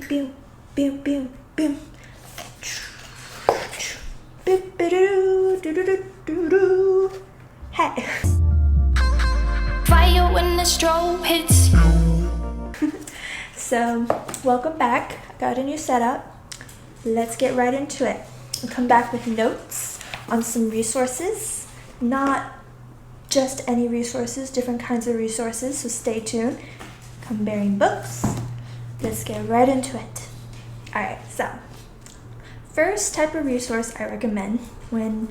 pew, pew, pew, pew. Hey. Fire when the strobe hits. So, welcome back. I got a new setup. Let's get right into it. I'll come back with notes on some resources, not just any resources, different kinds of resources, so stay tuned. Come bearing books. Let's get right into it. Alright, so first type of resource I recommend when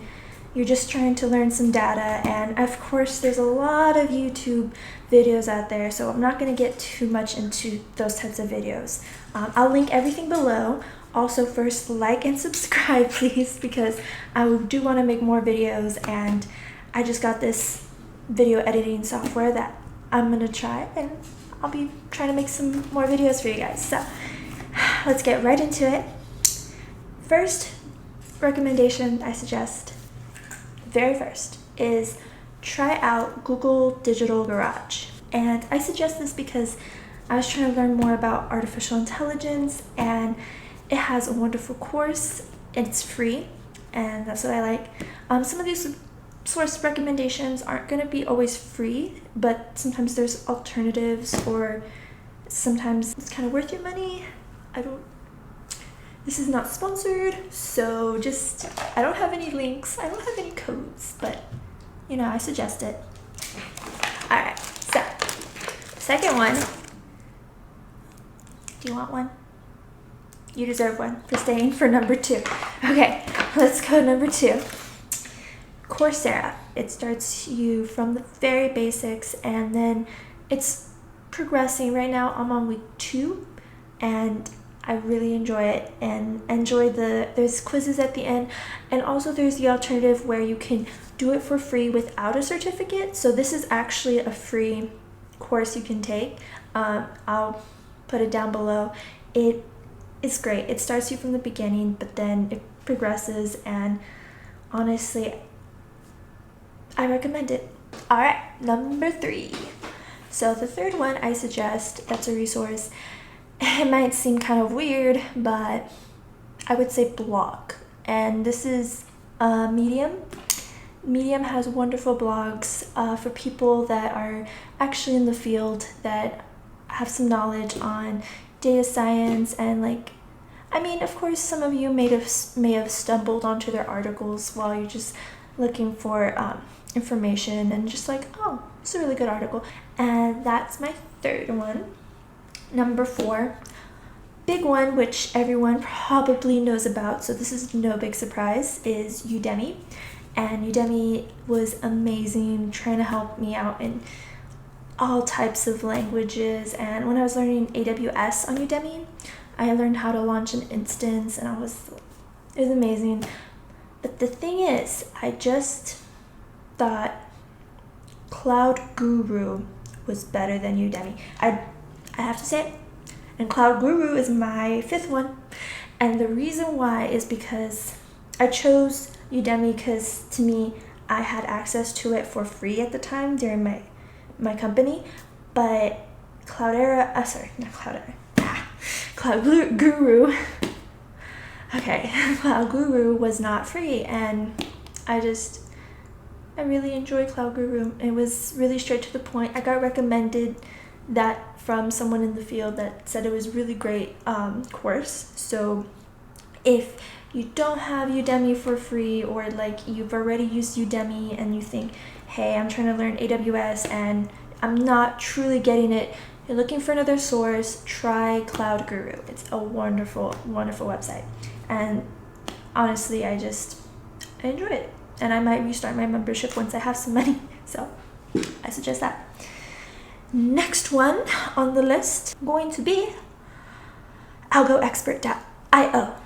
you're just trying to learn some data, and of course there's a lot of YouTube videos out there, so I'm not going to get too much into those types of videos. I'll link everything below. Also, first, like and subscribe please, because I do want to make more videos, and I just got this video editing software that I'm going to try, and I'll be trying to make some more videos for you guys. So let's get right into it. First recommendation I suggest, very first, is try out Google Digital Garage. And I suggest this because I was trying to learn more about artificial intelligence, and it has a wonderful course. It's free, and that's what I like. Some of these source recommendations aren't going to be always free, but sometimes there's alternatives, or sometimes it's kind of worth your money. This is not sponsored, so I don't have any links, I don't have any codes, but you know, I suggest it. Alright, so second one. Do you want one? You deserve one for staying for number 2. Okay, let's go number 2. Coursera. It starts you from the very basics, and then it's progressing. Right now I'm on week 2, and I really enjoy it, and enjoy there's quizzes at the end, and also there's the alternative where you can do it for free without a certificate. So this is actually a free course you can take. I'll put it down below. It is great. It starts you from the beginning, but then it progresses, and honestly, I recommend it. Alright, number 3. So the third one I suggest, that's a resource. It might seem kind of weird, but I would say blog. And this is Medium. Medium has wonderful blogs for people that are actually in the field, that have some knowledge on data science, and of course some of you may have stumbled onto their articles while you're just looking for information, and just oh, it's a really good article. And that's my third one. Number 4, big one, which everyone probably knows about, so this is no big surprise, is Udemy. And Udemy was amazing, trying to help me out in all types of languages. And when I was learning AWS on Udemy, I learned how to launch an instance, and it was amazing. But the thing is, I just thought Cloud Guru was better than Udemy. I have to say it. And Cloud Guru is my 5th one. And the reason why is because I chose Udemy because, to me, I had access to it for free at the time during my company. But Cloud Guru. Okay, Cloud Guru was not free, and I really enjoyed Cloud Guru. It was really straight to the point. I got recommended that from someone in the field that said it was really great course. So if you don't have Udemy for free, or you've already used Udemy and you think, hey, I'm trying to learn AWS and I'm not truly getting it, you're looking for another source, try Cloud Guru. It's a wonderful, wonderful website. And honestly, I enjoy it. And I might restart my membership once I have some money. So I suggest that. Next one on the list going to be AlgoExpert.io.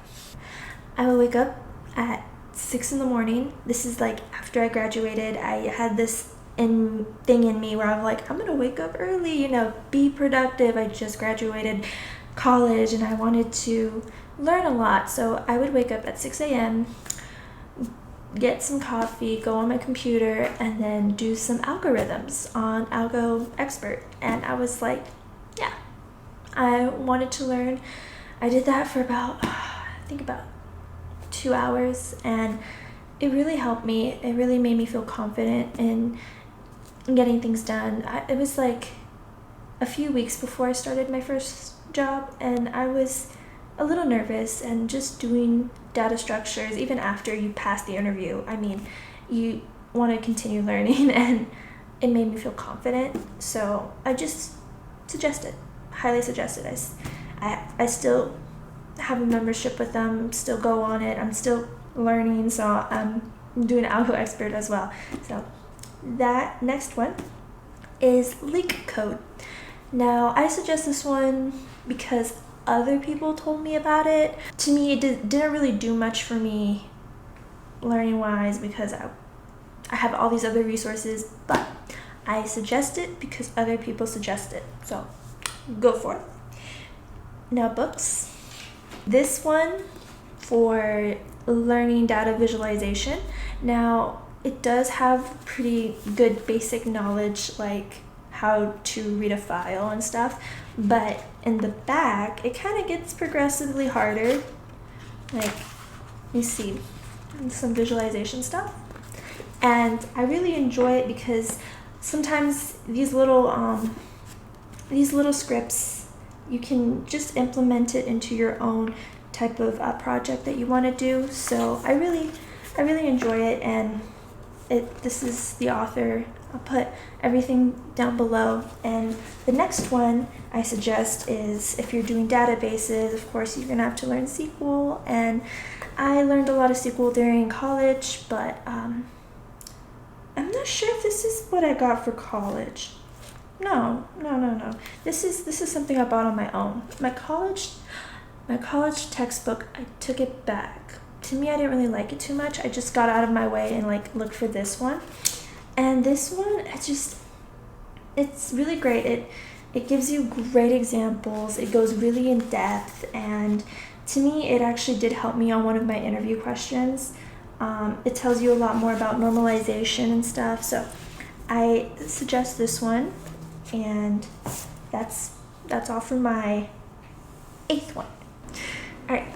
I will wake up at 6 in the morning. This is after I graduated. I had this thing in me where I'm I'm gonna wake up early, be productive. I just graduated college and I wanted to learn a lot. So I would wake up at 6 a.m., get some coffee, go on my computer, and then do some algorithms on Algo Expert. And I was yeah, I wanted to learn I did that for about, I think about 2 hours, and it really helped me. It really made me feel confident in getting things done. It was like a few weeks before I started my first job, and I was a little nervous, and just doing data structures, even after you pass the interview, I mean, you want to continue learning, and it made me feel confident. So I just suggest it, highly suggest it. I still have a membership with them, still go on it, I'm still learning, so I'm doing Algo Expert as well. So that next one is leak code. Now, I suggest this one because other people told me about it. To me, it didn't really do much for me learning wise, because I have all these other resources, but I suggest it because other people suggest it. So go for it. Now, books. This one for learning data visualization. Now, it does have pretty good basic knowledge, like how to read a file and stuff, but in the back it kind of gets progressively harder. Like, you see some visualization stuff, and I really enjoy it because sometimes these little scripts, you can just implement it into your own type of project that you want to do. So I really enjoy it, and this is the author. I'll put everything down below. And the next one I suggest is, if you're doing databases, of course you're gonna have to learn SQL, and I learned a lot of SQL during college, but I'm not sure if this is what I got for college. No. This is something I bought on my own. My college textbook, I took it back. To me, I didn't really like it too much. I just got out of my way and like looked for this one. And this one, it's really great. It gives you great examples. It goes really in depth, and to me, it actually did help me on one of my interview questions. It tells you a lot more about normalization and stuff. So I suggest this one, and that's all for my 8th one. All right,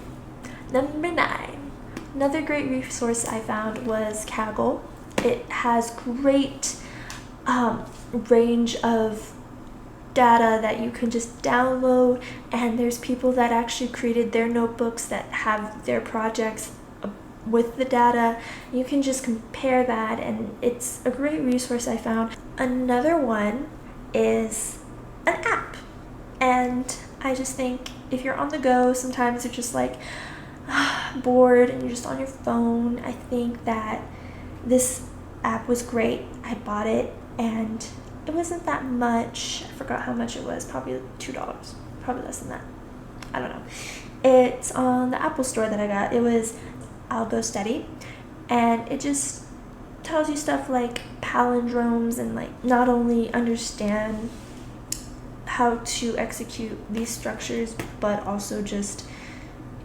number 9. Another great resource I found was Kaggle. It has great range of data that you can just download, and there's people that actually created their notebooks that have their projects with the data. You can just compare that, and it's a great resource I found. Another one is an app, and I just think if you're on the go, sometimes you're just like bored and you're just on your phone, I think that this app was great. I bought it, and it wasn't that much. I forgot how much it was, probably $2, probably less than that, I don't know. It's on the Apple store that I got. It was AlgoStudy, and it just tells you stuff like palindromes, and like not only understand how to execute these structures, but also just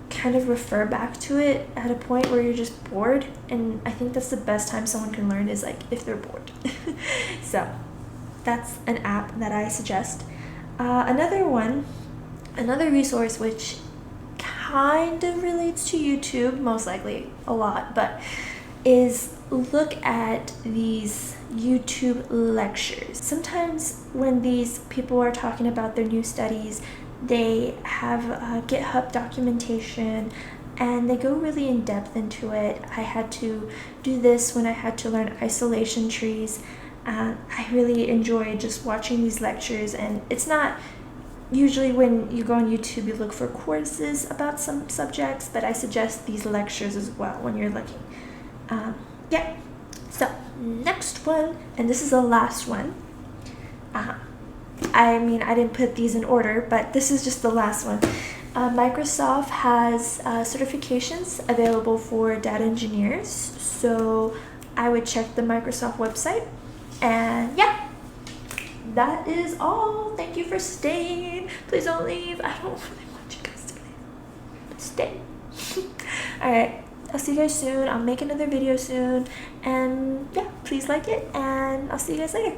kind of refer back to it at a point where you're just bored. And I think that's the best time someone can learn, is like if they're bored. So that's an app that I suggest. Another resource which kind of relates to YouTube, most likely a lot, but is look at these YouTube lectures. Sometimes when these people are talking about their new studies, they have GitHub documentation, and they go really in depth into it. I had to do this when I had to learn isolation trees. I really enjoy just watching these lectures, and it's not usually when you go on YouTube you look for courses about some subjects, but I suggest these lectures as well when you're looking. Yeah, so next one, and this is the last one. I mean, I didn't put these in order, but this is just the last one. Microsoft has certifications available for data engineers, so I would check the Microsoft website. And yeah, that is all. Thank you for staying. Please don't leave. I don't really want you guys to leave, but stay. Alright, I'll see you guys soon. I'll make another video soon, and yeah, please like it, and I'll see you guys later.